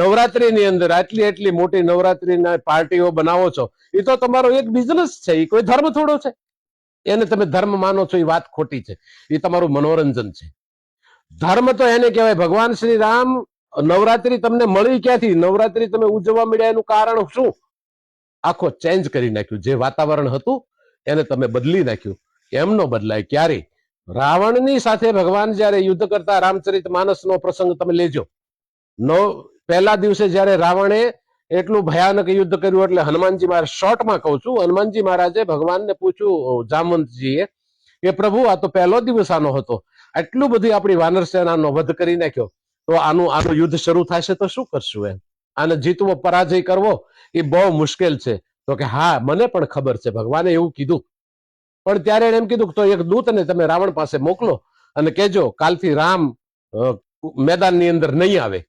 નવરાત્રીની અંદર એટલી મોટી નવરાત્રીના પાર્ટીઓ બનાવો છો, એ તો તમારો એક બિઝનેસ છે, એ કોઈ ધર્મ થોડો છે. એને તમે ધર્મ માનો છો એ વાત ખોટી છે. એ તમારું મનોરંજન છે. ધર્મ તો એને કહેવાય. ભગવાન શ્રી રામ નવરાત્રી તમને મળી ક્યાંથી? નવરાત્રી તમે ઉજવવા મળ્યા એનું કારણ શું? આખો ચેન્જ કરી નાખ્યું. જે વાતાવરણ હતું એને તમે બદલી નાખ્યું. એમ નો બદલાય ક્યારે. રાવણની સાથે ભગવાન જયારે યુદ્ધ કરતા, રામચરિત માનસનો પ્રસંગ તમે લેજો. પહેલા દિવસે જયારે રાવણે એટલું ભયાનક યુદ્ધ કર્યું, એટલે હનુમાનજી મહારાજ, શોર્ટમાં કહું છું, હનુમાનજી મહારાજે ભગવાનને પૂછ્યું, જામવંતજીએ, કે પ્રભુ આ તો પહેલો દિવસ આનો હતો, આટલું બધી આપણી વાનર સેનાનો વધ કરી નાખ્યો, તો આનું યુદ્ધ શરૂ થશે તો શું કરશું? એમ આને જીતવો, પરાજય કરવો એ બહુ મુશ્કેલ છે. તો કે હા, મને પણ ખબર છે, ભગવાને એવું કીધું. પણ ત્યારે એને એમ કીધું કે તો એક દૂતને તમે રાવણ પાસે મોકલો અને કહેજો કાલથી રામ મેદાનની અંદર નહીં આવે.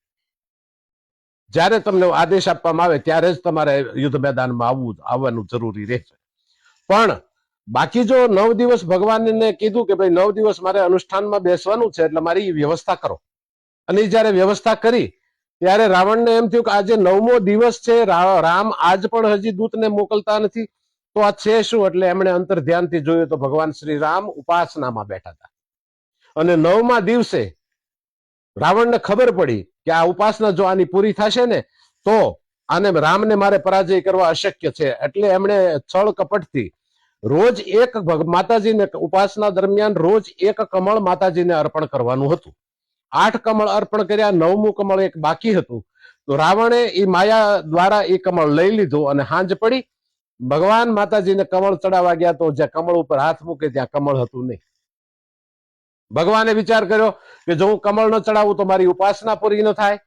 જ્યારે તમને આદેશ આપવામાં આવે ત્યારે જ તમારે યુદ્ધ મેદાનમાં આવવાનું જરૂરી રહેશે. પણ બાકી જો 9 દિવસ ભગવાનને કીધું કે ભાઈ 9 દિવસ મારે અનુષ્ઠાનમાં બેસવાનું છે, એટલે મારી વ્યવસ્થા કરો. અને જયારે વ્યવસ્થા કરી ત્યારે રાવણને એમ થયું કે આજે 9મો દિવસ છે, રામ આજ પણ હજી દૂતને મોકલતા નથી, તો આ છે શું? એટલે એમણે અંતર ધ્યાનથી જોયું તો ભગવાન શ્રી રામ ઉપાસનામાં બેઠા હતા. અને 9મા દિવસે રાવણને ખબર પડી કે આ ઉપાસના જો આની પૂરી થશે ને તો આને રામને મારે પરાજય કરવા અશક્ય છે. એટલે એમણે છળ કપટથી રોજ એક માતાજીને ઉપાસના દરમિયાન રોજ એક કમળ માતાજીને અર્પણ કરવાનું હતું. 8 કમળ અર્પણ કર્યા, 9મું કમળ એક બાકી હતું. તો રાવણે એ માયા દ્વારા એ કમળ લઈ લીધું અને હાંજ પડી ભગવાન માતાજીને કમળ ચડાવવા ગયા તો જ્યાં કમળ ઉપર હાથ મૂકે ત્યાં કમળ હતું નહીં. ભગવાને વિચાર કર્યો કે જો હું કમળ ન ચડાવું તો મારી ઉપાસના પૂરી ન થાય.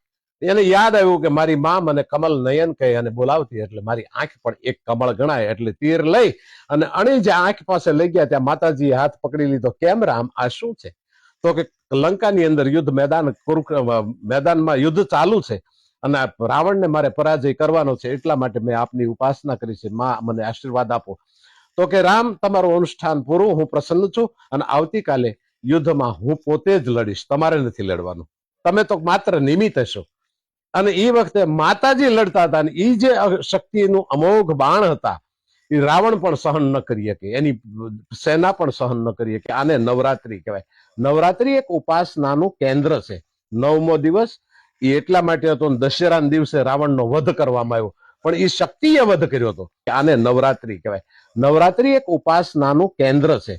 એને યાદ આવ્યું કે મારી મા મને કમલ નયન કહે અને બોલાવતી, એટલે મારી આંખ પણ એક કમળ ગણાય. એટલે તીર લઈ અને અણી જે આંખ પાસે લઈ ગયા ત્યાં માતાજીએ હાથ પકડી લીધો. કેમ રામ, આ શું છે? તો કે લંકાની અંદર યુદ્ધ મેદાનમાં યુદ્ધ ચાલુ છે અને રાવણને મારે પરાજય કરવાનો છે, એટલા માટે મેં આપની ઉપાસના કરી છે. માં મને આશીર્વાદ આપો. તો કે રામ, તમારું અનુષ્ઠાન પૂરું, હું પ્રસન્ન છું અને આવતીકાલે યુદ્ધમાં હું પોતે જ લડીશ, તમારે નથી લડવાનું, તમે તો માત્ર નિમિત્ત હશો. અને એ વખતે માતાજી લડતા હતા અને એ જે શક્તિનું અમોઘ બાણ હતા એ રાવણ પણ સહન ન કરી શકે, એની સેના પણ સહન ન કરી શકે. આને નવરાત્રી કહેવાય. નવરાત્રી એક ઉપાસનાનું કેન્દ્ર છે. 9મો દિવસ એ એટલા માટે હતો, દશેરાના દિવસે રાવણનો વધ કરવામાં આવ્યો, પણ એ શક્તિએ વધ કર્યો હતો. આને નવરાત્રી કહેવાય. નવરાત્રી એક ઉપાસનાનું કેન્દ્ર છે.